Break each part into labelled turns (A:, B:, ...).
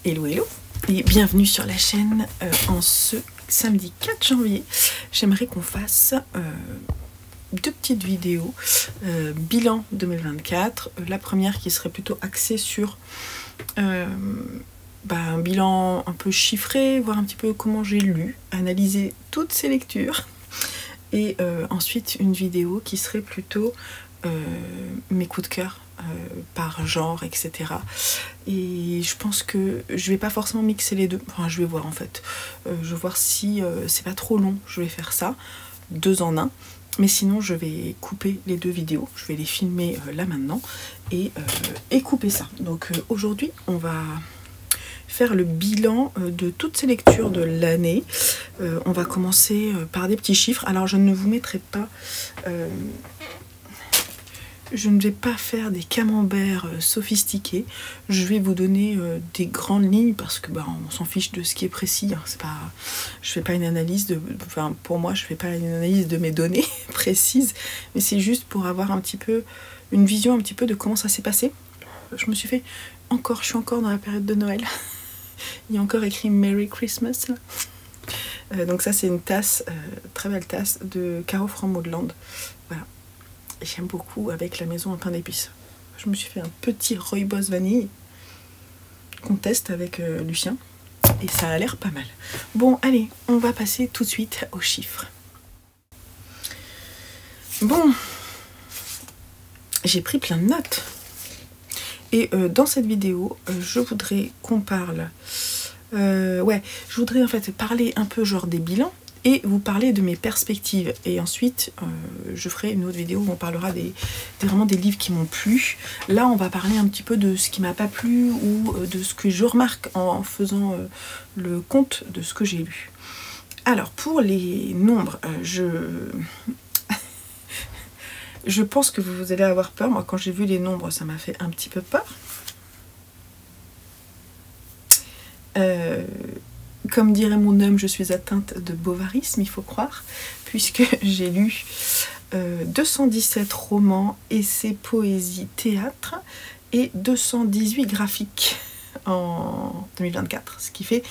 A: Hello hello et bienvenue sur la chaîne en ce samedi 4 janvier. J'aimerais qu'on fasse deux petites vidéos bilan 2024. La première qui serait plutôt axée sur un bilan un peu chiffré, voir un petit peu comment j'ai lu, analyser toutes ces lectures. Et ensuite une vidéo qui serait plutôt mes coups de cœur par genre, etc. Et je pense que je vais pas forcément mixer les deux. Enfin, je vais voir en fait. Je vais voir si c'est pas trop long. Je vais faire ça, 2 en 1. Mais sinon, je vais couper les deux vidéos. Je vais les filmer là maintenant et couper ça. Donc aujourd'hui, on va faire le bilan de toutes ces lectures de l'année. On va commencer par des petits chiffres. Alors, je ne vous mettrai pas... je ne vais pas faire des camemberts sophistiqués. Je vais vous donner des grandes lignes parce que on s'en fiche de ce qui est précis. Hein. C'est pas, je fais pas une analyse de, enfin pour moi je fais pas une analyse de mes données précises, mais c'est juste pour avoir un petit peu une vision un petit peu de comment ça s'est passé. Je me suis fait je suis encore dans la période de Noël. Il y a encore écrit Merry Christmas là. Donc ça c'est une tasse, très belle tasse de Caro Frambourg-Land. Voilà. J'aime beaucoup avec la maison à pain d'épices. Je me suis fait un petit rooibos vanille qu'on teste avec Lucien et ça a l'air pas mal. Bon, allez, on va passer tout de suite aux chiffres. Bon, j'ai pris plein de notes et dans cette vidéo, je voudrais qu'on parle. Je voudrais en fait parler un peu genre des bilans. Et vous parler de mes perspectives. Et ensuite, je ferai une autre vidéo où on parlera vraiment des livres qui m'ont plu. Là, on va parler un petit peu de ce qui m'a pas plu ou de ce que je remarque en faisant le compte de ce que j'ai lu. Alors, pour les nombres, je pense que vous allez avoir peur. Moi, quand j'ai vu les nombres, ça m'a fait un petit peu peur. Comme dirait mon homme, je suis atteinte de bovarisme, il faut croire, puisque j'ai lu 217 romans, essais, poésie, théâtre et 218 graphiques en 2024, ce qui fait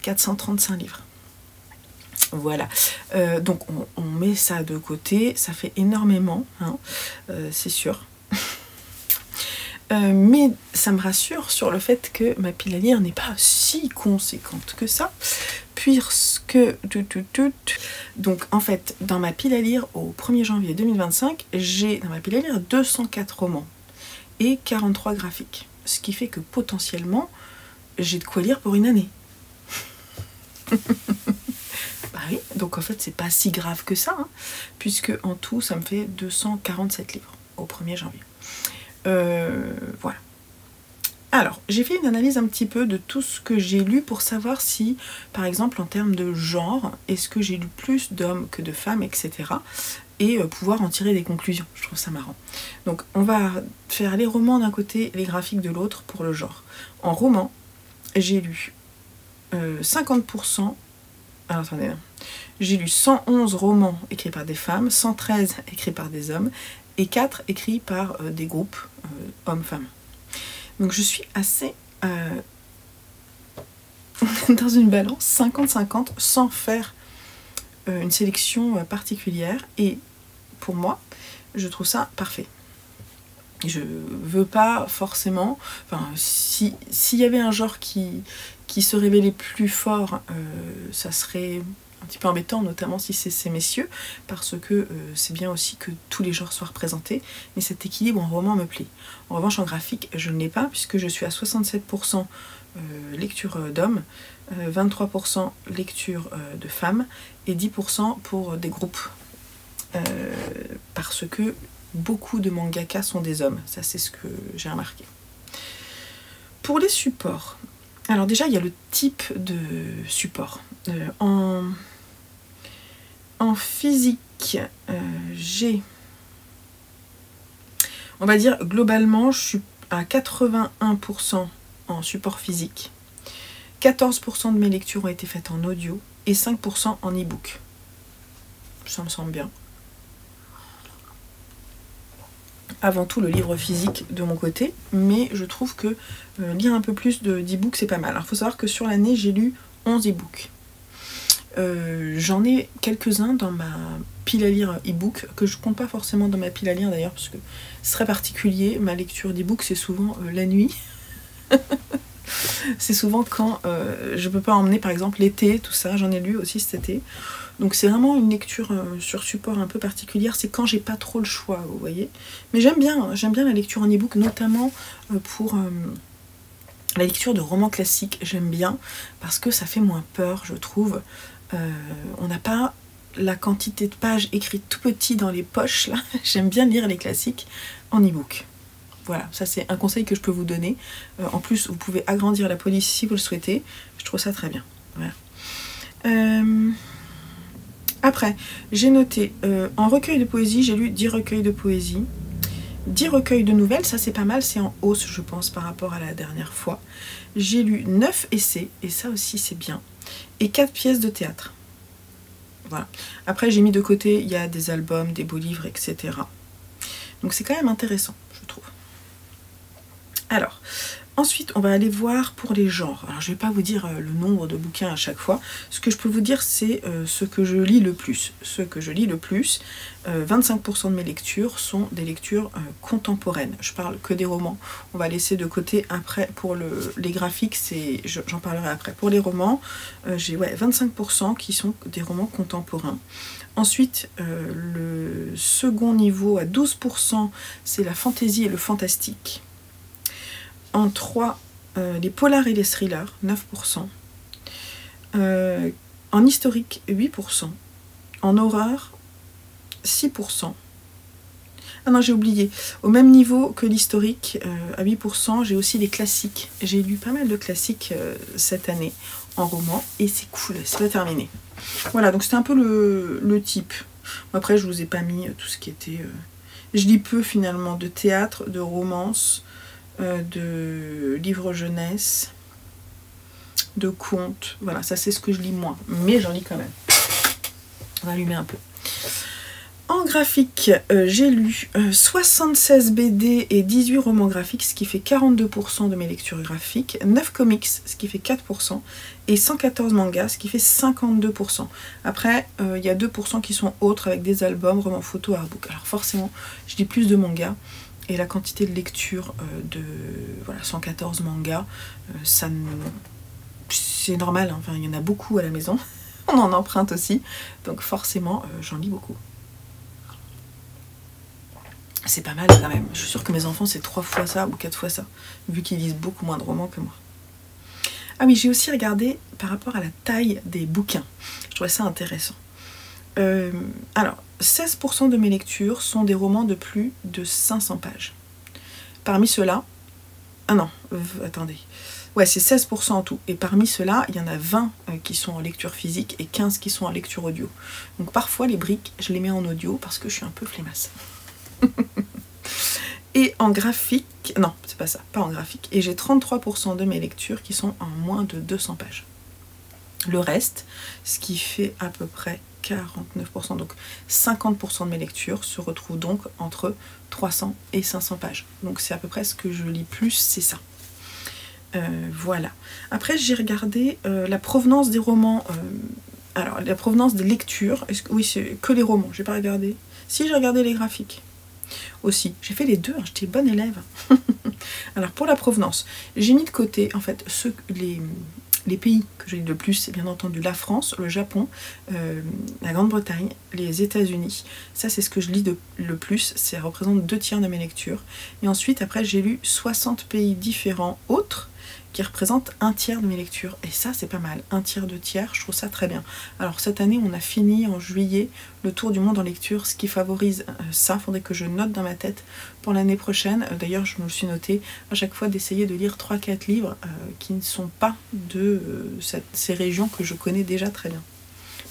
A: 435 livres. Voilà, donc on met ça de côté, ça fait énormément, hein, c'est sûr. Mais ça me rassure sur le fait que ma pile à lire n'est pas si conséquente que ça, puisque donc en fait dans ma pile à lire au 1er janvier 2025, j'ai dans ma pile à lire 204 romans et 43 graphiques, ce qui fait que potentiellement j'ai de quoi lire pour une année. Bah oui, donc en fait c'est pas si grave que ça, hein, puisque en tout ça me fait 247 livres au 1er janvier. Voilà. Alors, j'ai fait une analyse un petit peu de tout ce que j'ai lu pour savoir si, par exemple, en termes de genre, est-ce que j'ai lu plus d'hommes que de femmes, etc. Et pouvoir en tirer des conclusions. Je trouve ça marrant. Donc, on va faire les romans d'un côté, les graphiques de l'autre pour le genre. En roman, j'ai lu 50%. Alors, attendez. J'ai lu 111 romans écrits par des femmes, 113 écrits par des hommes, et 4 écrits par des groupes hommes-femmes. Donc je suis assez dans une balance 50-50 sans faire une sélection particulière. Et pour moi, je trouve ça parfait. Je veux pas forcément... Enfin, s'il y avait un genre qui se révélait plus fort, ça serait... un petit peu embêtant, notamment si c'est ces messieurs, parce que c'est bien aussi que tous les genres soient représentés, mais cet équilibre en roman me plaît. En revanche, en graphique, je ne l'ai pas, puisque je suis à 67% lecture d'hommes, 23% lecture de femmes, et 10% pour des groupes. Parce que beaucoup de mangaka sont des hommes, ça c'est ce que j'ai remarqué. Pour les supports, alors déjà il y a le type de support. En physique, j'ai, on va dire globalement, je suis à 81% en support physique, 14% de mes lectures ont été faites en audio et 5% en e-book. Ça me semble bien. avant tout le livre physique de mon côté, mais je trouve que lire un peu plus d'e-book c'est pas mal. Alors il faut savoir que sur l'année j'ai lu 11 e-books. J'en ai quelques-uns dans ma pile à lire e-book, que je compte pas forcément dans ma pile à lire d'ailleurs, parce que c'est très particulier, ma lecture d'e-book c'est souvent la nuit. C'est souvent quand je peux pas emmener par exemple l'été, tout ça, j'en ai lu aussi cet été. Donc c'est vraiment une lecture sur support un peu particulière, c'est quand j'ai pas trop le choix, vous voyez. Mais j'aime bien la lecture en e-book, notamment pour la lecture de romans classiques, j'aime bien, parce que ça fait moins peur, je trouve. On n'a pas la quantité de pages écrites tout petit dans les poches, là. J'aime bien lire les classiques en e-book. Voilà, ça c'est un conseil que je peux vous donner. En plus, vous pouvez agrandir la police si vous le souhaitez. Je trouve ça très bien. Voilà. Après, j'ai noté, en recueil de poésie, j'ai lu 10 recueils de poésie. 10 recueils de nouvelles, ça c'est pas mal, c'est en hausse je pense par rapport à la dernière fois. J'ai lu 9 essais, et ça aussi c'est bien. Et 4 pièces de théâtre. Voilà. Après j'ai mis de côté, il y a des albums, des beaux livres, etc. Donc c'est quand même intéressant, je trouve. Alors, ensuite on va aller voir pour les genres. Alors je vais pas vous dire le nombre de bouquins à chaque fois. Ce que je peux vous dire c'est ce que je lis le plus. Ce que je lis le plus, 25% de mes lectures sont des lectures contemporaines. Je parle que des romans. On va laisser de côté après pour les graphiques, j'en parlerai après. Pour les romans, j'ai 25% qui sont des romans contemporains. Ensuite, le second niveau à 12%, c'est la fantaisie et le fantastique. En 3, les polars et les thrillers, 9%. En historique, 8%. En horreur, 6%. Ah non, j'ai oublié. Au même niveau que l'historique, à 8%, j'ai aussi les classiques. J'ai lu pas mal de classiques cette année en roman, et c'est cool, c'est pas terminé. Voilà, donc c'était un peu le type. Après, je vous ai pas mis tout ce qui était... Je lis peu finalement de théâtre, de romance, de livres jeunesse, de contes, voilà, ça c'est ce que je lis moins, mais j'en lis quand même. On va allumer un peu. En graphique, j'ai lu 76 BD et 18 romans graphiques, ce qui fait 42% de mes lectures graphiques, 9 comics, ce qui fait 4%, et 114 mangas, ce qui fait 52%. Après, il y a 2% qui sont autres, avec des albums, romans photos, artbooks. Alors forcément, je lis plus de mangas, et la quantité de lecture de 114 mangas, c'est normal, hein. Enfin, il y en a beaucoup à la maison, on en emprunte aussi, donc forcément j'en lis beaucoup. C'est pas mal quand même, je suis sûre que mes enfants c'est 3 fois ça ou 4 fois ça, vu qu'ils lisent beaucoup moins de romans que moi. Ah oui, j'ai aussi regardé par rapport à la taille des bouquins, je trouvais ça intéressant. Alors, 16% de mes lectures sont des romans de plus de 500 pages. Parmi ceux-là... Ah non, attendez. Ouais, c'est 16% en tout. Et parmi ceux-là, il y en a 20 qui sont en lecture physique et 15 qui sont en lecture audio. Donc parfois, les briques, je les mets en audio parce que je suis un peu flemmasse. Et en graphique... Non, c'est pas ça, pas en graphique. Et j'ai 33% de mes lectures qui sont en moins de 200 pages. Le reste, ce qui fait à peu près 49%, donc 50% de mes lectures se retrouvent donc entre 300 et 500 pages. Donc c'est à peu près ce que je lis plus, c'est ça. Voilà. Après j'ai regardé la provenance des romans, alors la provenance des lectures, oui c'est que les romans, j'ai pas regardé. Si j'ai regardé les graphiques aussi, j'ai fait les deux, hein, j'étais bonne élève. Alors pour la provenance, j'ai mis de côté en fait les pays que je lis le plus, c'est bien entendu la France, le Japon, la Grande-Bretagne, les États-Unis. Ça, c'est ce que je lis le plus. Ça représente 2/3 de mes lectures. Et ensuite, après, j'ai lu 60 pays différents autres qui représentent 1/3 de mes lectures. Et ça, c'est pas mal. 1/3, 2/3, je trouve ça très bien. Alors, cette année, on a fini en juillet le tour du monde en lecture, ce qui favorise ça. Faudrait que je note dans ma tête pour l'année prochaine. D'ailleurs, je me le suis noté à chaque fois d'essayer de lire 3-4 livres qui ne sont pas de ces régions que je connais déjà très bien.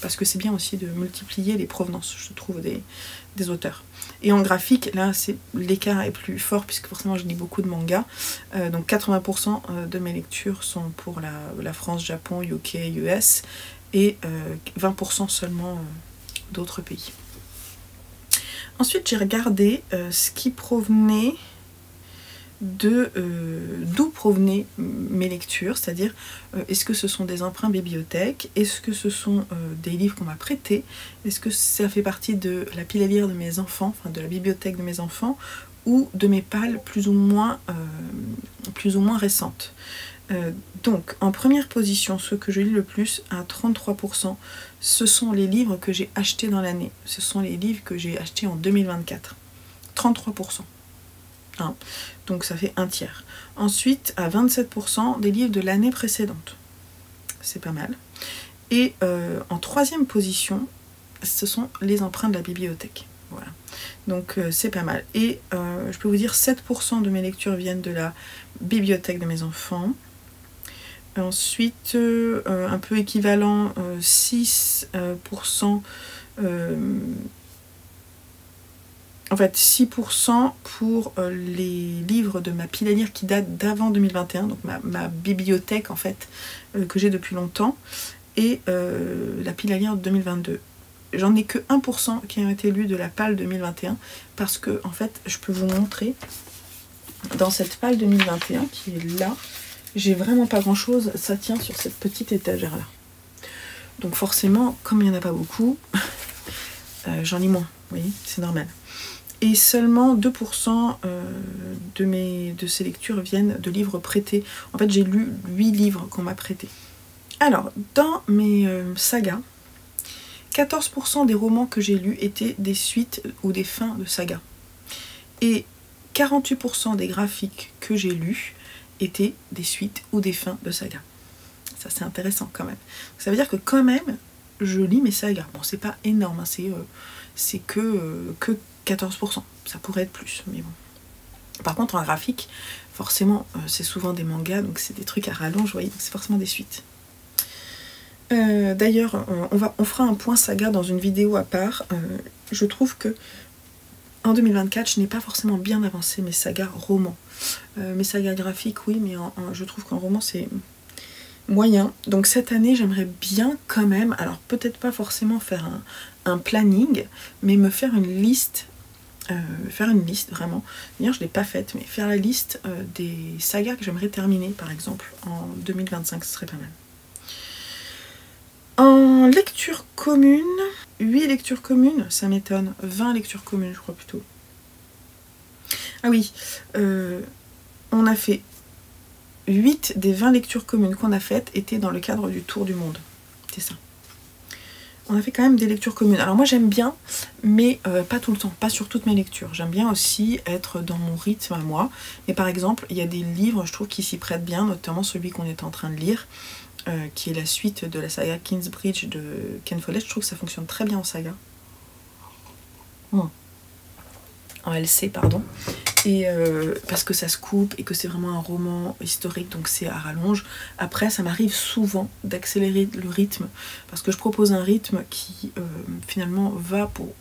A: Parce que c'est bien aussi de multiplier les provenances, je trouve, des auteurs. Et en graphique, là, l'écart est plus fort, puisque forcément, je lis beaucoup de mangas. Donc 80% de mes lectures sont pour la France, Japon, UK, US, et 20% seulement d'autres pays. Ensuite, j'ai regardé ce qui provenait d'où provenaient mes lectures, c'est-à-dire est-ce que ce sont des emprunts bibliothèque, est-ce que ce sont des livres qu'on m'a prêtés, est-ce que ça fait partie de la pile à lire de mes enfants, enfin de la bibliothèque de mes enfants, ou de mes pales plus ou moins récentes. Donc en première position, ceux que je lis le plus à 33%, ce sont les livres que j'ai achetés dans l'année, ce sont les livres que j'ai achetés en 2024, 33%. Hein. Donc ça fait un tiers. Ensuite, à 27%, des livres de l'année précédente. C'est pas mal. Et en troisième position, ce sont les emprunts de la bibliothèque. Voilà. Donc c'est pas mal. Et je peux vous dire 7% de mes lectures viennent de la bibliothèque de mes enfants. Ensuite, un peu équivalent, 6%. En fait, 6% pour les livres de ma pile à lire qui datent d'avant 2021, donc ma bibliothèque en fait, que j'ai depuis longtemps, et la pile à lire de 2022. J'en ai que 1% qui ont été lus de la pale 2021, parce que en fait, je peux vous montrer, dans cette pale 2021 qui est là, j'ai vraiment pas grand chose, ça tient sur cette petite étagère là. Donc forcément, comme il n'y en a pas beaucoup, j'en lis moins, vous voyez, c'est normal. Et seulement 2% de ces lectures viennent de livres prêtés. En fait, j'ai lu 8 livres qu'on m'a prêtés. Alors, dans mes sagas, 14% des romans que j'ai lus étaient des suites ou des fins de sagas. Et 48% des graphiques que j'ai lus étaient des suites ou des fins de sagas. Ça, c'est intéressant quand même. Ça veut dire que quand même, je lis mes sagas. Bon, c'est pas énorme, hein, c'est que 14%, ça pourrait être plus, mais bon. Par contre, en graphique, forcément, c'est souvent des mangas, donc c'est des trucs à rallonge, vous voyez, c'est forcément des suites. D'ailleurs, on fera un point saga dans une vidéo à part. Je trouve que en 2024, je n'ai pas forcément bien avancé mes sagas romans. Mes sagas graphiques, oui, mais je trouve qu'en roman, c'est moyen. Donc cette année, j'aimerais bien quand même, alors peut-être pas forcément faire un planning, mais me faire une liste. Vraiment. D'ailleurs, je ne l'ai pas faite, mais faire la liste des sagas que j'aimerais terminer, par exemple, en 2025, ce serait pas mal. En lecture commune, 8 lectures communes, ça m'étonne. 20 lectures communes, je crois plutôt. Ah oui, on a fait 8 des 20 lectures communes qu'on a faites étaient dans le cadre du Tour du Monde. C'est ça. On a fait quand même des lectures communes. Alors moi j'aime bien, mais pas tout le temps, pas sur toutes mes lectures. J'aime bien aussi être dans mon rythme à moi. Mais par exemple, il y a des livres, je trouve, qui s'y prêtent bien, notamment celui qu'on est en train de lire, qui est la suite de la saga Kingsbridge de Ken Follett. Je trouve que ça fonctionne très bien en saga. En LC, pardon. Et parce que ça se coupe et que c'est vraiment un roman historique, donc c'est à rallonge. Après, ça m'arrive souvent d'accélérer le rythme, parce que je propose un rythme qui finalement va pour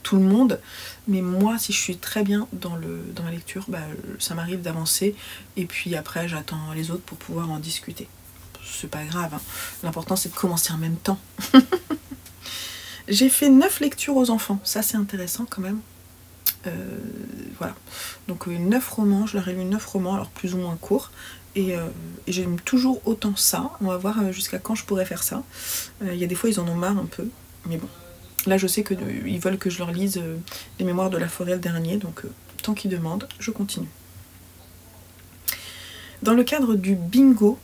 A: tout le monde, mais moi, si je suis très bien dans la lecture, bah, ça m'arrive d'avancer, et puis après, j'attends les autres pour pouvoir en discuter. C'est pas grave, hein. L'important, c'est de commencer en même temps. J'ai fait 9 lectures aux enfants, ça c'est intéressant quand même. Voilà, donc 9 romans, je leur ai lu 9 romans, alors plus ou moins courts, et j'aime toujours autant ça. On va voir jusqu'à quand je pourrais faire ça. Il y a des fois ils en ont marre un peu, mais bon, là je sais qu'ils veulent que je leur lise les mémoires de la forêt le dernier, donc tant qu'ils demandent, je continue. Dans le cadre du bingo,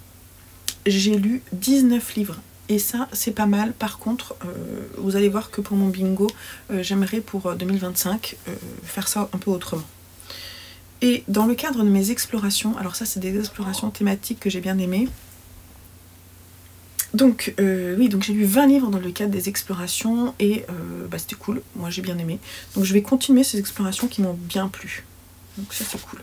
A: j'ai lu 19 livres. Et ça, c'est pas mal. Par contre, vous allez voir que pour mon bingo, j'aimerais pour 2025 faire ça un peu autrement. Et dans le cadre de mes explorations, alors ça, c'est des explorations thématiques que j'ai bien aimées. Donc, oui, donc j'ai lu 20 livres dans le cadre des explorations et bah, c'était cool. Moi, j'ai bien aimé. Donc, je vais continuer ces explorations qui m'ont bien plu. Donc, ça, c'est cool.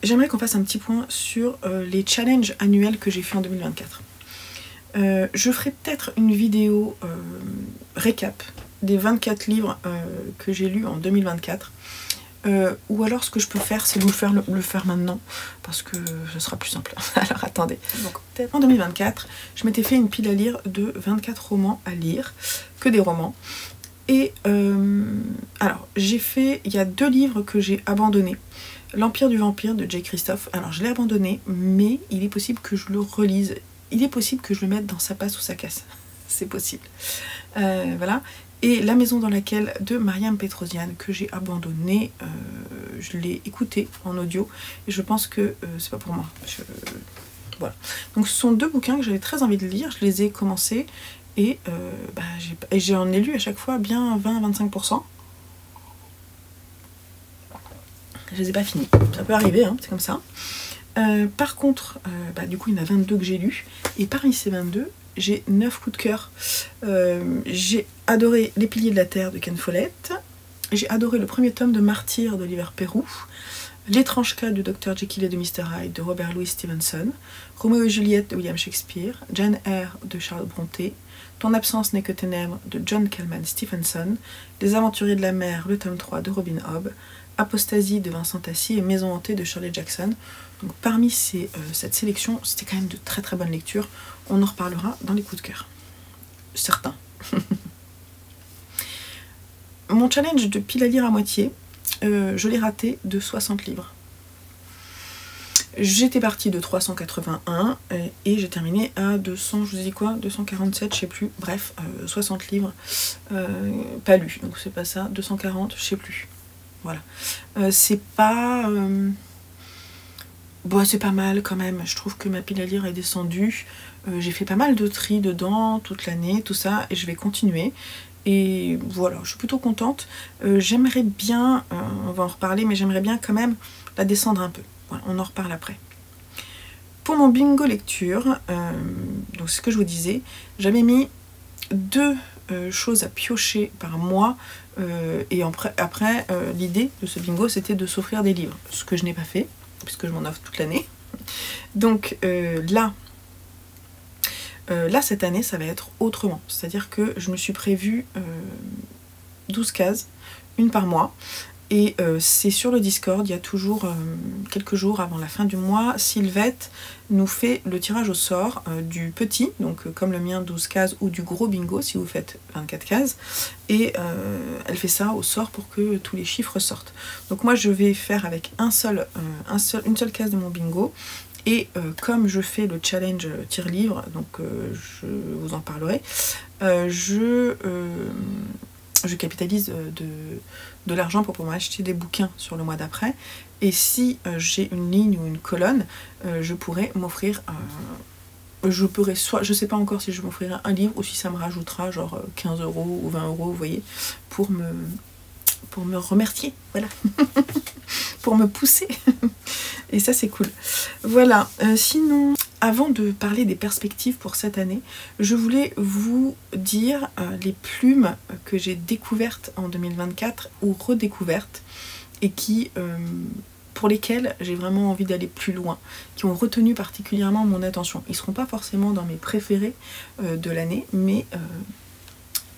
A: J'aimerais qu'on fasse un petit point sur les challenges annuels que j'ai fait en 2024. Je ferai peut-être une vidéo récap des 24 livres que j'ai lus en 2024. Ou alors ce que je peux faire, c'est vous le faire maintenant, parce que ce sera plus simple. Alors attendez. Donc peut-être en 2024, je m'étais fait une pile à lire de 24 romans à lire, que des romans. Et alors j'ai fait, il y a 2 livres que j'ai abandonnés. L'Empire du Vampire de Jay Kristoff, alors je l'ai abandonné, mais il est possible que je le relise. Il est possible que je le mette dans sa passe ou sa casse. C'est possible. Voilà. Et La Maison dans laquelle de Mariam Petrosian, que j'ai abandonné. Je l'ai écouté en audio et je pense que c'est pas pour moi. Voilà. Donc ce sont 2 bouquins que j'avais très envie de lire. Je les ai commencés et j'en ai lu à chaque fois bien 20-25%. Je les ai pas finis. Ça peut arriver, hein, c'est comme ça. Par contre, du coup, il y en a 22 que j'ai lus. Et parmi ces 22, j'ai 9 coups de cœur. J'ai adoré Les Piliers de la Terre de Ken Follett. J'ai adoré le premier tome de Martyr d'Oliver Perroux. L'étrange cas du Dr Jekyll et de Mr Hyde de Robert Louis Stevenson. Roméo et Juliette de William Shakespeare. Jane Eyre de Charles Brontë. Ton absence n'est que ténèbres de John Calman Stephenson. Les Aventuriers de la mer, le tome 3 de Robin Hobb. Apostasie de Vincent Tassi et Maison hantée de Shirley Jackson. Donc parmi cette sélection, c'était quand même de très très bonnes lectures. On en reparlera dans les coups de cœur. Certains. Mon challenge de pile à lire à moitié, je l'ai raté de 60 livres. J'étais partie de 381 et j'ai terminé à 200, je vous ai dit quoi, 247, je sais plus. Bref, 60 livres pas lus. Donc c'est pas ça, 240, je sais plus. Voilà. C'est pas... Bon, c'est pas mal quand même. Je trouve que ma pile à lire est descendue. J'ai fait pas mal de tri dedans toute l'année, tout ça, et je vais continuer. Et voilà, je suis plutôt contente. J'aimerais bien, on va en reparler, mais j'aimerais bien quand même la descendre un peu. Voilà, on en reparle après. Pour mon bingo lecture, donc c'est ce que je vous disais, j'avais mis 2 choses à piocher par mois. Et après l'idée de ce bingo, c'était de s'offrir des livres. Ce que je n'ai pas fait, puisque je m'en offre toute l'année. Donc là, cette année, ça va être autrement. C'est-à-dire que je me suis prévu 12 cases, une par mois. Et c'est sur le Discord, il y a toujours quelques jours avant la fin du mois, Sylvette nous fait le tirage au sort du petit, donc comme le mien 12 cases, ou du gros bingo si vous faites 24 cases. Et elle fait ça au sort pour que tous les chiffres sortent. Donc moi je vais faire avec une seule case de mon bingo. Et comme je fais le challenge tire-livre, donc je vous en parlerai, je capitalise de l'argent pour pouvoir acheter des bouquins sur le mois d'après. Et si j'ai une ligne ou une colonne, je pourrais m'offrir... je sais pas encore si je m'offrirai un livre ou si ça me rajoutera genre 15 € ou 20 €, vous voyez, pour me remercier, voilà. Pour me pousser. Et ça c'est cool. Voilà, sinon, avant de parler des perspectives pour cette année, je voulais vous dire les plumes que j'ai découvertes en 2024 ou redécouvertes et qui, pour lesquelles j'ai vraiment envie d'aller plus loin, qui ont retenu particulièrement mon attention. Ils ne seront pas forcément dans mes préférés de l'année, mais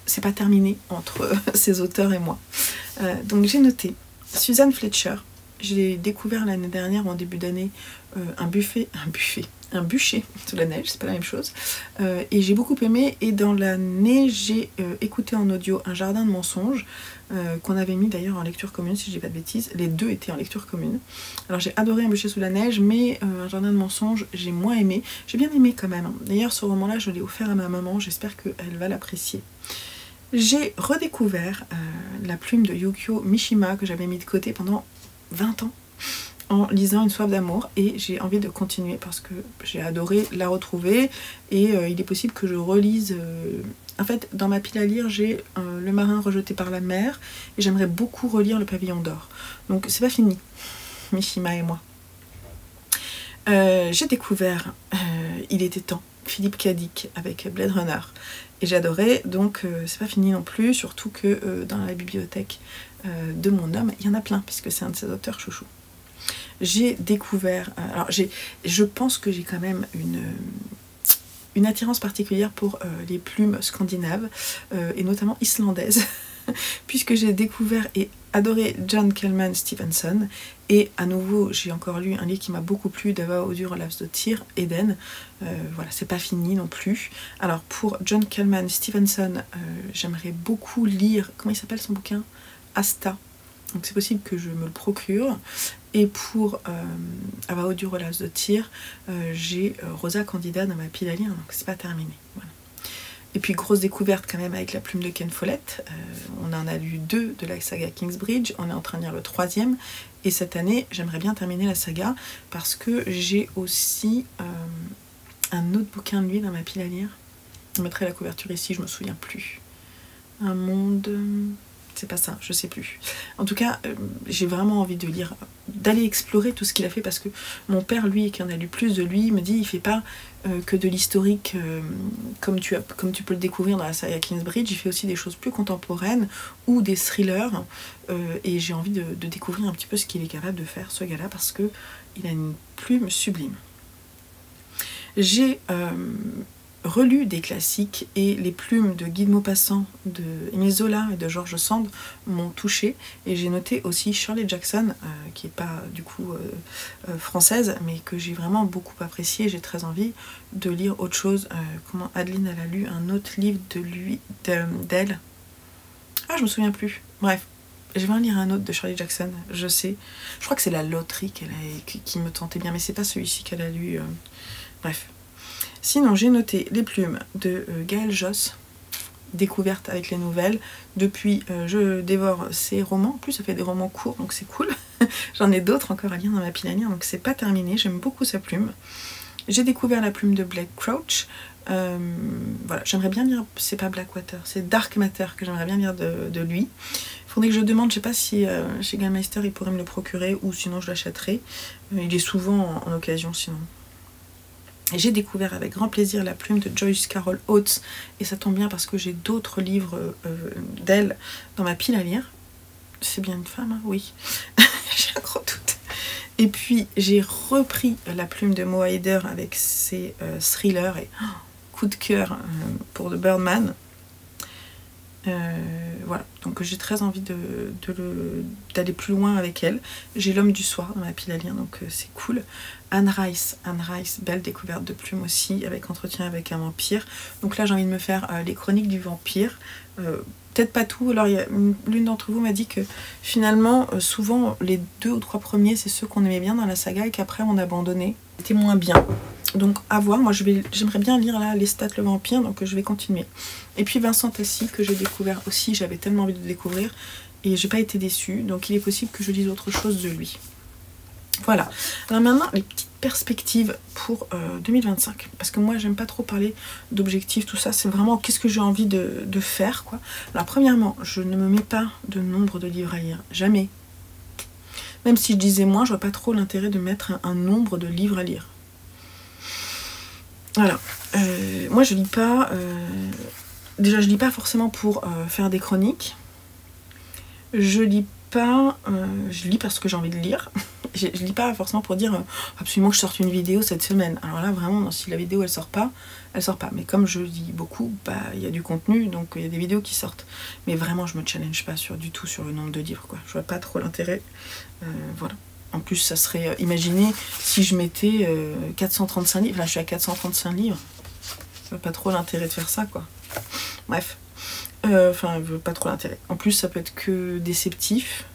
A: c'est pas terminé entre ces auteurs et moi. Donc j'ai noté Suzanne Fletcher. J'ai découvert l'année dernière, en début d'année, un bûcher sous la neige, c'est pas la même chose. Et j'ai beaucoup aimé. Et dans l'année, j'ai écouté en audio Un jardin de mensonges, qu'on avait mis d'ailleurs en lecture commune, si je dis pas de bêtises. Les 2 étaient en lecture commune. Alors j'ai adoré Un bûcher sous la neige, mais Un jardin de mensonges, j'ai moins aimé. J'ai bien aimé quand même. D'ailleurs, ce roman-là, je l'ai offert à ma maman. J'espère qu'elle va l'apprécier. J'ai redécouvert la plume de Yukio Mishima que j'avais mis de côté pendant 20 ans en lisant Une soif d'amour, et j'ai envie de continuer parce que j'ai adoré la retrouver. Et il est possible que je relise... En fait, dans ma pile à lire, j'ai Le marin rejeté par la mer, et j'aimerais beaucoup relire Le pavillon d'or. Donc c'est pas fini, Mishima et moi. J'ai découvert Il était temps, Philippe K. Dick avec Blade Runner, et j'adorais. Donc c'est pas fini non plus, surtout que dans la bibliothèque de mon homme, il y en a plein, puisque c'est un de ses auteurs chouchous. J'ai découvert... alors je pense que j'ai quand même une attirance particulière pour les plumes scandinaves, et notamment islandaises. puisque j'ai découvert et adoré John Kallman Stevenson. Et à nouveau, j'ai encore lu un livre qui m'a beaucoup plu, d'Ava Ólafsdóttir, Eden. Voilà, c'est pas fini non plus. Alors pour John Kallman Stevenson, j'aimerais beaucoup lire, comment il s'appelle son bouquin? Asta. Donc c'est possible que je me le procure. Et pour Ava Ólafsdóttir, j'ai Rosa Candida dans ma pile à lire, donc c'est pas terminé. Voilà. Et puis grosse découverte quand même avec La plume de Ken Follett. On en a lu 2 de la saga Kingsbridge, on est en train de lire le 3e. Et cette année, j'aimerais bien terminer la saga parce que j'ai aussi un autre bouquin de lui dans ma pile à lire. Je mettrai la couverture ici, je me souviens plus. Un monde... c'est pas ça, je sais plus. En tout cas, j'ai vraiment envie de lire, d'aller explorer tout ce qu'il a fait parce que mon père, lui, qui en a lu plus de lui, me dit il fait pas que de l'historique comme tu peux le découvrir dans la saga Kingsbridge, il fait aussi des choses plus contemporaines ou des thrillers et j'ai envie de découvrir un petit peu ce qu'il est capable de faire, ce gars-là, parce que il a une plume sublime. J'ai relu des classiques et les plumes de Guy de Maupassant, de Émile Zola et de George Sand m'ont touchée, et j'ai noté aussi Shirley Jackson qui n'est pas du coup française mais que j'ai vraiment beaucoup apprécié. J'ai très envie de lire autre chose. Comment Adeline elle a lu un autre livre de lui, d'elle, ah je me souviens plus, bref. Je vais en lire un autre de Shirley Jackson, je sais. Je crois que c'est La Loterie qui me tentait bien, mais c'est pas celui-ci qu'elle a lu. Bref. Sinon, j'ai noté les plumes de Gaël Josse, découverte avec les nouvelles. Depuis, je dévore ses romans. En plus, ça fait des romans courts, donc c'est cool. J'en ai d'autres encore à lire dans ma pile à lire, donc c'est pas terminé. J'aime beaucoup sa plume. J'ai découvert la plume de Blake Crouch. Voilà, j'aimerais bien lire, c'est pas Blackwater, c'est Dark Matter que j'aimerais bien lire de lui. Il faudrait que je demande, je sais pas si chez Gallmeister il pourrait me le procurer ou sinon je l'achèterai. Il est souvent en occasion sinon. Et j'ai découvert avec grand plaisir la plume de Joyce Carol Oates, et ça tombe bien parce que j'ai d'autres livres d'elle dans ma pile à lire. C'est bien une femme, hein, oui. J'ai un gros doute. Et puis j'ai repris la plume de Moa Heider avec ses thrillers, et coup de cœur pour The Birdman. Voilà, donc j'ai très envie d'aller plus loin avec elle. J'ai L'homme du soir dans ma pile à lire, donc c'est cool. Anne Rice, belle découverte de plume aussi, avec Entretien avec un vampire. Donc là j'ai envie de me faire les chroniques du vampire. Peut-être pas tout, alors l'une d'entre vous m'a dit que finalement souvent les 2 ou 3 premiers c'est ceux qu'on aimait bien dans la saga et qu'après on abandonnait. C'était moins bien. Donc à voir, moi j'aimerais bien lire là Les Stats le vampire, donc je vais continuer. Et puis Vincent Tassi que j'ai découvert aussi, j'avais tellement envie de découvrir et j'ai pas été déçue, donc il est possible que je lise autre chose de lui. Voilà, alors maintenant les petites perspectives pour 2025, parce que moi j'aime pas trop parler d'objectifs, tout ça, c'est vraiment qu'est-ce que j'ai envie de faire quoi. Alors premièrement, je ne me mets pas de nombre de livres à lire, jamais. Même si je disais moins, je vois pas trop l'intérêt de mettre un nombre de livres à lire. Voilà, moi je lis pas, déjà je lis pas forcément pour faire des chroniques, je lis pas, je lis parce que j'ai envie de lire, je lis pas forcément pour dire absolument que je sorte une vidéo cette semaine, alors là vraiment si la vidéo elle sort pas, mais comme je lis beaucoup, bah il y a du contenu, donc il y a des vidéos qui sortent, mais vraiment je me challenge pas du tout sur le nombre de livres quoi, je vois pas trop l'intérêt, voilà. En plus, ça serait, imaginez si je mettais 435 livres, là je suis à 435 livres, je vois pas trop l'intérêt de faire ça quoi. Bref, enfin, je veux pas trop l'intérêt. En plus, ça peut être que déceptif,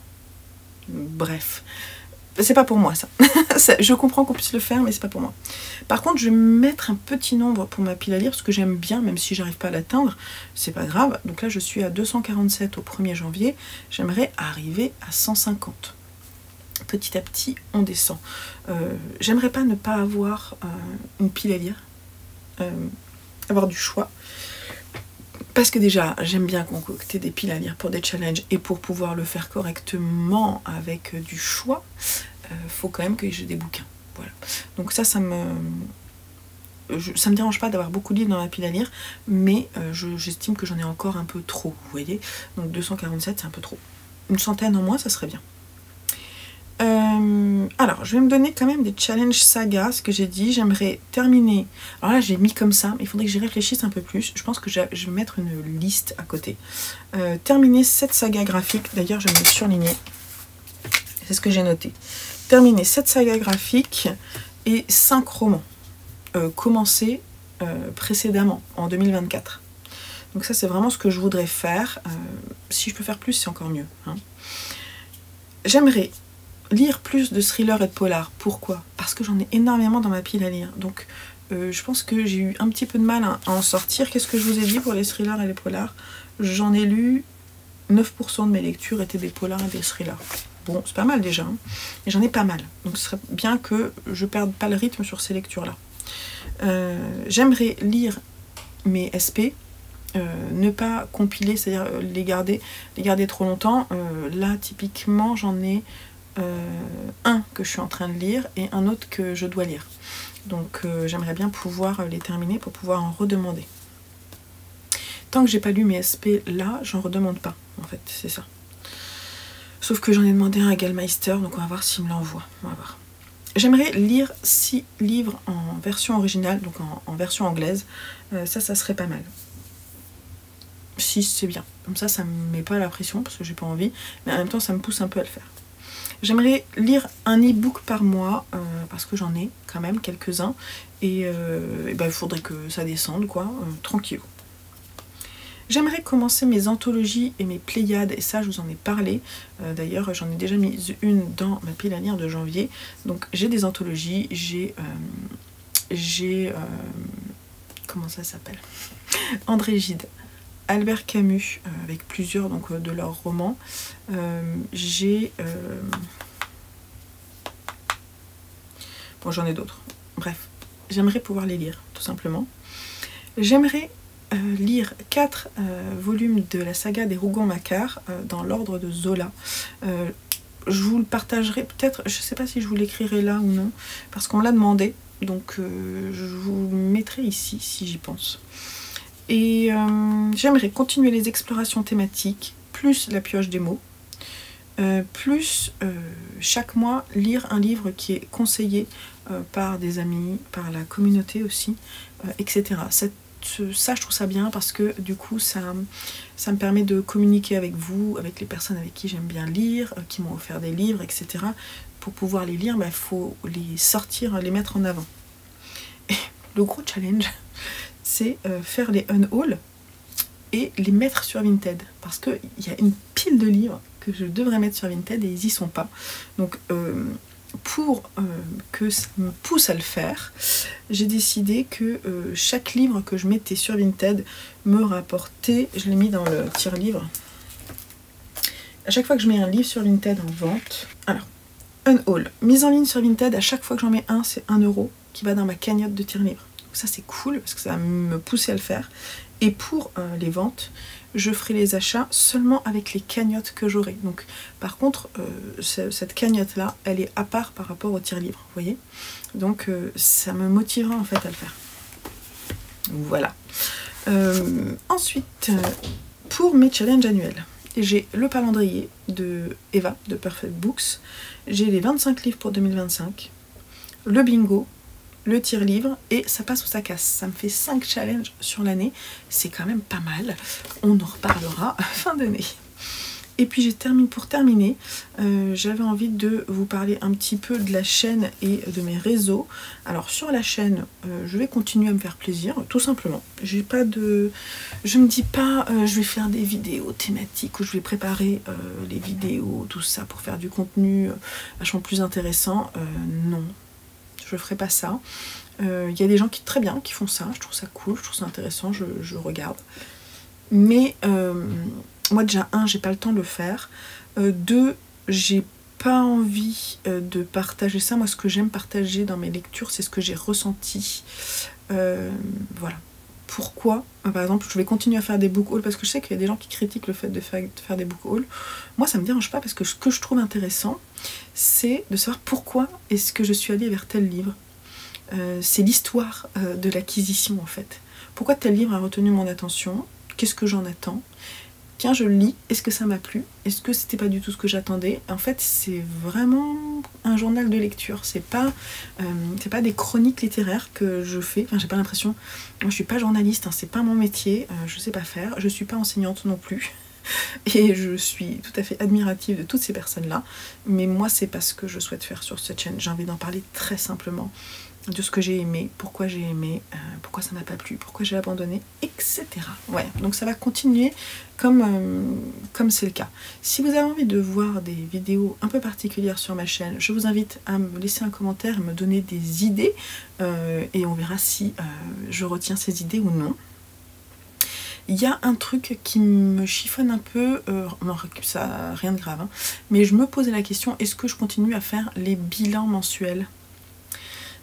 A: bref. C'est pas pour moi ça. Je comprends qu'on puisse le faire, mais c'est pas pour moi. Par contre, je vais mettre un petit nombre pour ma pile à lire, parce que j'aime bien, même si j'arrive pas à l'atteindre, c'est pas grave. Donc là, je suis à 247 au 1er janvier, j'aimerais arriver à 150. Petit à petit on descend. J'aimerais pas ne pas avoir une pile à lire, avoir du choix, parce que déjà j'aime bien concocter des piles à lire pour des challenges, et pour pouvoir le faire correctement avec du choix, faut quand même que j'ai des bouquins. Voilà. Donc ça me dérange pas d'avoir beaucoup de livres dans ma pile à lire, mais j'estime que j'en ai encore un peu trop, vous voyez. Donc 247 c'est un peu trop. Une centaine en moins ça serait bien. Alors, je vais me donner quand même des challenges saga, ce que j'ai dit. J'aimerais terminer. Alors là, j'ai mis comme ça, mais il faudrait que j'y réfléchisse un peu plus. Je pense que je vais mettre une liste à côté. Terminer 7 sagas graphiques. D'ailleurs, je vais me le surligner. C'est ce que j'ai noté. Terminer 7 sagas graphiques et 5 romans. Commencés précédemment, en 2024. Donc ça, c'est vraiment ce que je voudrais faire. Si je peux faire plus, c'est encore mieux. Hein. J'aimerais lire plus de thrillers et de polars. Pourquoi? Parce que j'en ai énormément dans ma pile à lire. Donc je pense que j'ai eu un petit peu de mal à en sortir. Qu'est-ce que je vous ai dit pour les thrillers et les polars? J'en ai lu 9% de mes lectures étaient des polars et des thrillers. Bon, c'est pas mal déjà. Hein. Et j'en ai pas mal. Donc ce serait bien que je perde pas le rythme sur ces lectures-là. J'aimerais lire mes SP. Ne pas compiler, c'est-à-dire les garder trop longtemps. Là, typiquement, j'en ai un que je suis en train de lire et un autre que je dois lire. Donc j'aimerais bien pouvoir les terminer pour pouvoir en redemander. Tant que j'ai pas lu mes SP là, j'en redemande pas, en fait, c'est ça. Sauf que j'en ai demandé un à Gallmeister, donc on va voir s'il me l'envoie. On va voir. J'aimerais lire 6 livres en version originale, donc en version anglaise. Ça serait pas mal. 6, c'est bien. Comme ça me met pas la pression parce que j'ai pas envie, mais en même temps, ça me pousse un peu à le faire. J'aimerais lire un e-book par mois, parce que j'en ai quand même quelques-uns, et il faudrait que ça descende, quoi, tranquille. J'aimerais commencer mes anthologies et mes pléiades, et ça je vous en ai parlé. D'ailleurs j'en ai déjà mis une dans ma pile à lire de janvier. Donc j'ai des anthologies, j'ai comment ça s'appelle, André Gide, Albert Camus, avec plusieurs donc, de leurs romans. J'ai... Bon, j'en ai d'autres. Bref, j'aimerais pouvoir les lire, tout simplement. J'aimerais lire 4 volumes de la saga des Rougon-Macquart dans l'ordre de Zola. Je vous le partagerai peut-être, je ne sais pas si je vous l'écrirai là ou non, parce qu'on me l'a demandé, donc je vous le mettrai ici si j'y pense. Et j'aimerais continuer les explorations thématiques, plus la pioche des mots, plus chaque mois lire un livre qui est conseillé par des amis, par la communauté aussi, etc. Ça, je trouve ça bien parce que du coup, ça me permet de communiquer avec vous, avec les personnes avec qui j'aime bien lire, qui m'ont offert des livres, etc. Pour pouvoir les lire, il faut les sortir, les mettre en avant. Et le gros challenge, c'est faire les unhaul et les mettre sur Vinted. Parce qu'il y a une pile de livres que je devrais mettre sur Vinted et ils y sont pas. Donc pour que ça me pousse à le faire, j'ai décidé que chaque livre que je mettais sur Vinted me rapportait, je l'ai mis dans le tire-livre, à chaque fois que je mets un livre sur Vinted en vente, alors, unhaul, mise en ligne sur Vinted, à chaque fois que j'en mets un, c'est 1 € qui va dans ma cagnotte de tire-livre. Donc ça c'est cool, parce que ça va me pousser à le faire. Et pour les ventes, je ferai les achats seulement avec les cagnottes que j'aurai. Donc, par contre, cette cagnotte-là, elle est à part par rapport au tire-livre, vous voyez. Donc, ça me motivera en fait à le faire. Voilà. Ensuite, pour mes challenges annuels, j'ai le calendrier de Eva, de Perfect Books. J'ai les 25 livres pour 2025, le bingo, le tire-livre, et ça passe ou ça casse. Ça me fait 5 challenges sur l'année, c'est quand même pas mal. On en reparlera fin d'année. Et puis pour terminer, j'avais envie de vous parler un petit peu de la chaîne et de mes réseaux. Alors sur la chaîne, je vais continuer à me faire plaisir, tout simplement. Je me dis pas, je vais faire des vidéos thématiques, où je vais préparer les vidéos, tout ça, pour faire du contenu vachement plus intéressant. Non. Je ferai pas ça. Il y a des gens très bien qui font ça, je trouve ça cool, je trouve ça intéressant, je regarde. Mais moi déjà, 1, j'ai pas le temps de le faire. 2, j'ai pas envie de partager ça. Moi, ce que j'aime partager dans mes lectures, c'est ce que j'ai ressenti. Voilà. Pourquoi par exemple, je vais continuer à faire des book hauls parce que je sais qu'il y a des gens qui critiquent le fait de faire des book hauls. Moi, ça me dérange pas parce que ce que je trouve intéressant, c'est de savoir pourquoi est-ce que je suis allée vers tel livre. C'est l'histoire de l'acquisition en fait. Pourquoi tel livre a retenu mon attention? Qu'est-ce que j'en attends? tiens, je le lis, est-ce que ça m'a plu? Est-ce que c'était pas du tout ce que j'attendais? En fait, c'est vraiment un journal de lecture, c'est pas des chroniques littéraires que je fais, enfin j'ai pas l'impression, moi je suis pas journaliste, hein, c'est pas mon métier, je sais pas faire, je suis pas enseignante non plus, et je suis tout à fait admirative de toutes ces personnes-là, mais moi c'est pas ce que je souhaite faire sur cette chaîne, j'ai envie d'en parler très simplement, de ce que j'ai aimé, pourquoi j'ai aimé, pourquoi ça m'a pas plu, pourquoi j'ai abandonné, etc. Ouais, donc ça va continuer comme c'est le cas. Si vous avez envie de voir des vidéos un peu particulières sur ma chaîne, je vous invite à me laisser un commentaire et me donner des idées, et on verra si je retiens ces idées ou non. Il y a un truc qui me chiffonne un peu, non, ça rien de grave, hein, mais je me posais la question, est-ce que je continue à faire les bilans mensuels ?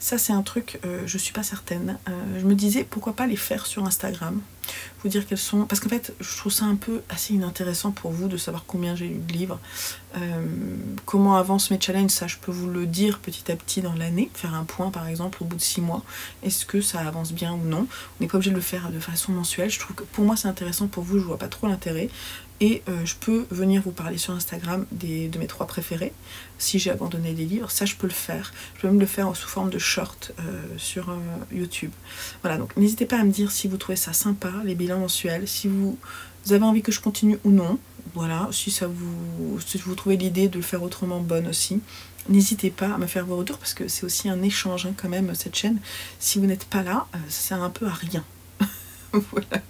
A: Ça c'est un truc, je suis pas certaine. Je me disais pourquoi pas les faire sur Instagram. Vous dire quelles sont. Parce qu'en fait, je trouve ça un peu assez inintéressant pour vous de savoir combien j'ai lu de livres. Comment avancent mes challenges, ça je peux vous le dire petit à petit dans l'année. Faire un point par exemple au bout de 6 mois. Est-ce que ça avance bien ou non? On n'est pas obligé de le faire de façon mensuelle. Je trouve que pour moi c'est intéressant, pour vous je vois pas trop l'intérêt. Et je peux venir vous parler sur Instagram de mes 3 préférés. Si j'ai abandonné des livres, ça je peux le faire. Je peux même le faire sous forme de short sur YouTube. Voilà, donc n'hésitez pas à me dire si vous trouvez ça sympa, les bilans mensuels, si vous avez envie que je continue ou non. Voilà, si vous trouvez l'idée de le faire autrement bonne aussi. N'hésitez pas à me faire vos retours parce que c'est aussi un échange hein, quand même cette chaîne. Si vous n'êtes pas là, ça sert un peu à rien. Voilà.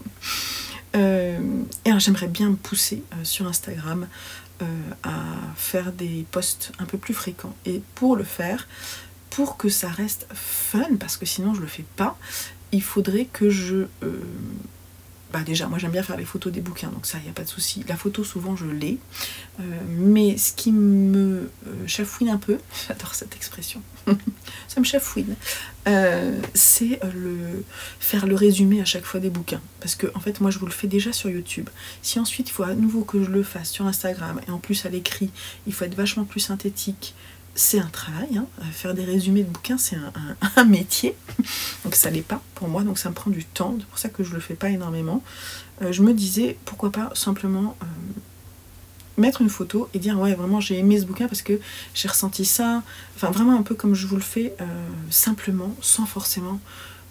A: Et alors j'aimerais bien me pousser sur Instagram à faire des posts un peu plus fréquents. Et pour le faire, pour que ça reste fun, parce que sinon je le fais pas, il faudrait que je... déjà, moi j'aime bien faire les photos des bouquins, donc ça, il n'y a pas de souci. La photo, souvent, je l'ai. Mais ce qui me chafouine un peu, j'adore cette expression, ça me chafouine, c'est faire le résumé à chaque fois des bouquins. Parce que, en fait, moi, je vous le fais déjà sur YouTube. Si ensuite, il faut à nouveau que je le fasse sur Instagram, et en plus à l'écrit, il faut être vachement plus synthétique, c'est un travail, hein. Faire des résumés de bouquins c'est un métier, donc ça l'est pas pour moi, donc ça me prend du temps, c'est pour ça que je le fais pas énormément. Je me disais pourquoi pas simplement mettre une photo et dire ouais vraiment j'ai aimé ce bouquin parce que j'ai ressenti ça, enfin vraiment un peu comme je vous le fais, simplement, sans forcément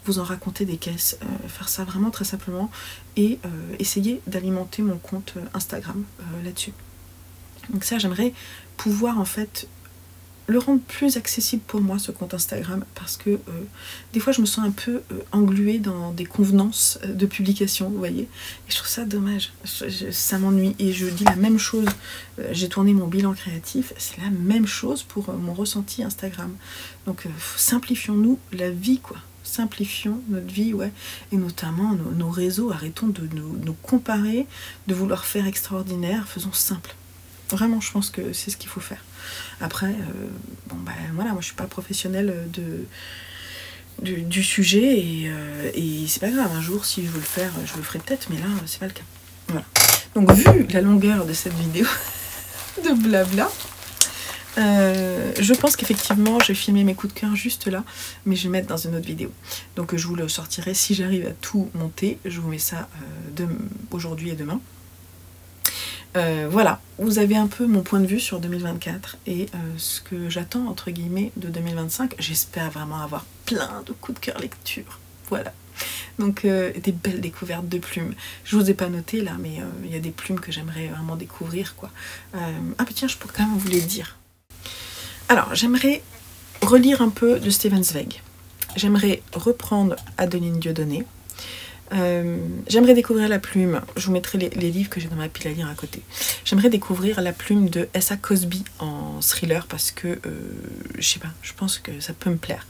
A: vous en raconter des caisses, faire ça vraiment très simplement et essayer d'alimenter mon compte Instagram là-dessus. Donc ça j'aimerais pouvoir en fait le rendre plus accessible pour moi ce compte Instagram parce que des fois je me sens un peu engluée dans des convenances de publication, vous voyez, et je trouve ça dommage, ça m'ennuie et je dis la même chose, j'ai tourné mon bilan créatif, c'est la même chose pour mon ressenti Instagram, donc simplifions-nous la vie quoi, simplifions notre vie, ouais, et notamment nos réseaux, arrêtons de nous comparer, de vouloir faire extraordinaire, faisons simple. Vraiment, je pense que c'est ce qu'il faut faire. Après, voilà, moi je suis pas professionnelle du sujet et c'est pas grave, un jour si je veux le faire, je le ferai peut-être, mais là c'est pas le cas. Voilà. Donc vu la longueur de cette vidéo de blabla, je pense qu'effectivement j'ai filmé mes coups de cœur juste là, mais je vais le mettre dans une autre vidéo. Donc je vous le sortirai si j'arrive à tout monter, je vous mets ça aujourd'hui et demain. Voilà, vous avez un peu mon point de vue sur 2024 et ce que j'attends entre guillemets de 2025. J'espère vraiment avoir plein de coups de cœur lecture. Voilà. Donc des belles découvertes de plumes. Je vous ai pas noté là, mais il y a des plumes que j'aimerais vraiment découvrir quoi. Ah tiens, je peux quand même vous les dire. Alors, j'aimerais relire un peu de Stefan Zweig. J'aimerais reprendre Adeline Dieudonné. J'aimerais découvrir la plume, je vous mettrai les livres que j'ai dans ma pile à lire à côté. J'aimerais découvrir la plume de S.A. Cosby en thriller parce que, je sais pas, je pense que ça peut me plaire.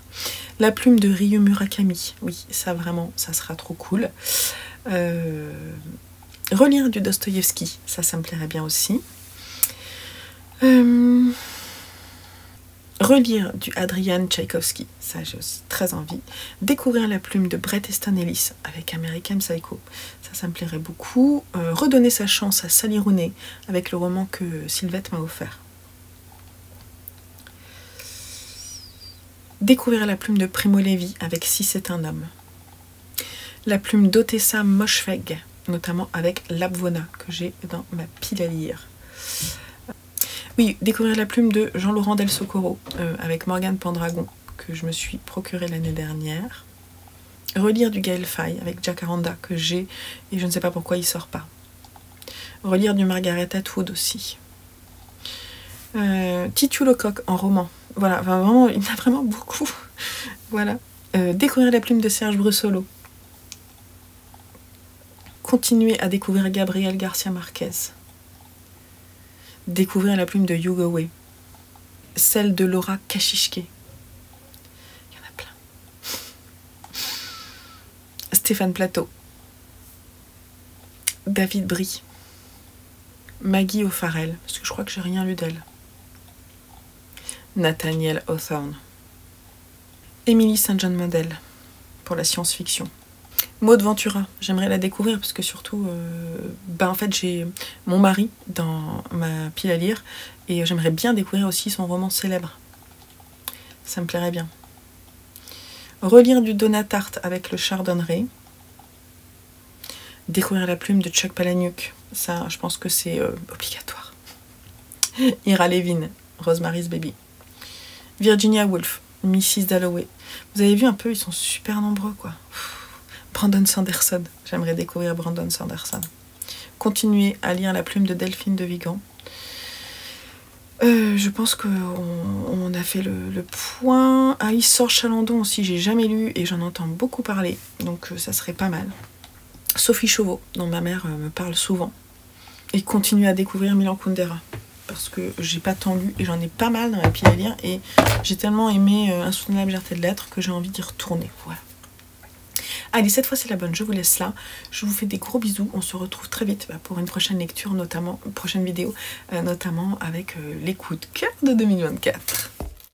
A: La plume de Ryu Murakami, oui, ça vraiment, ça sera trop cool. Relire du Dostoïevski, ça me plairait bien aussi. Relire du Adrian Tchaïkovski, ça j'ai aussi très envie. Découvrir la plume de Bret Easton Ellis avec American Psycho, ça me plairait beaucoup. Redonner sa chance à Sally Rooney avec le roman que Sylvette m'a offert. Découvrir la plume de Primo Levi avec Si c'est un homme. La plume d'Otessa Moshfegh notamment avec l'Abvona que j'ai dans ma pile à lire. Oui, découvrir la plume de Jean-Laurent Del Socorro avec Morgane Pendragon que je me suis procuré l'année dernière. Relire du Gaël Faye avec Jacaranda que j'ai et je ne sais pas pourquoi il sort pas. Relire du Margaret Atwood aussi. Titu Lecoq en roman. Voilà, enfin, vraiment, il y en a vraiment beaucoup. Voilà. Découvrir la plume de Serge Brussolo. Continuer à découvrir Gabriel Garcia Marquez. Découvrir la plume de Hugo Way. Celle de Laura Kashishke. Il y en a plein. Stéphane Plateau. David Brie. Maggie O'Farrell, parce que je crois que j'ai rien lu d'elle. Nathaniel Hawthorne. Emily St. John Mandel, pour la science-fiction. Maud Ventura, j'aimerais la découvrir parce que surtout, en fait j'ai mon mari dans ma pile à lire et j'aimerais bien découvrir aussi son roman célèbre. Ça me plairait bien. Relire du Donna Tartt avec le Chardonneret. Découvrir la plume de Chuck Palahniuk, ça je pense que c'est obligatoire. Ira Levin, Rosemary's Baby. Virginia Woolf, Mrs. Dalloway. Vous avez vu un peu, ils sont super nombreux quoi. Brandon Sanderson, j'aimerais découvrir Brandon Sanderson. Continuer à lire la plume de Delphine de Vigan. Je pense qu'on a fait le point. Ah, Issor Chalandon aussi, j'ai jamais lu et j'en entends beaucoup parler, donc ça serait pas mal. Sophie Chauveau, dont ma mère me parle souvent. Et continuer à découvrir Milan Kundera, parce que j'ai pas tant lu et j'en ai pas mal dans la pile à lire et j'ai tellement aimé Insoutenable légèreté de l'être que j'ai envie d'y retourner. Voilà. Allez, cette fois c'est la bonne, je vous laisse là. Je vous fais des gros bisous. On se retrouve très vite pour une prochaine lecture, notamment, une prochaine vidéo, notamment avec les coups de cœur de 2024.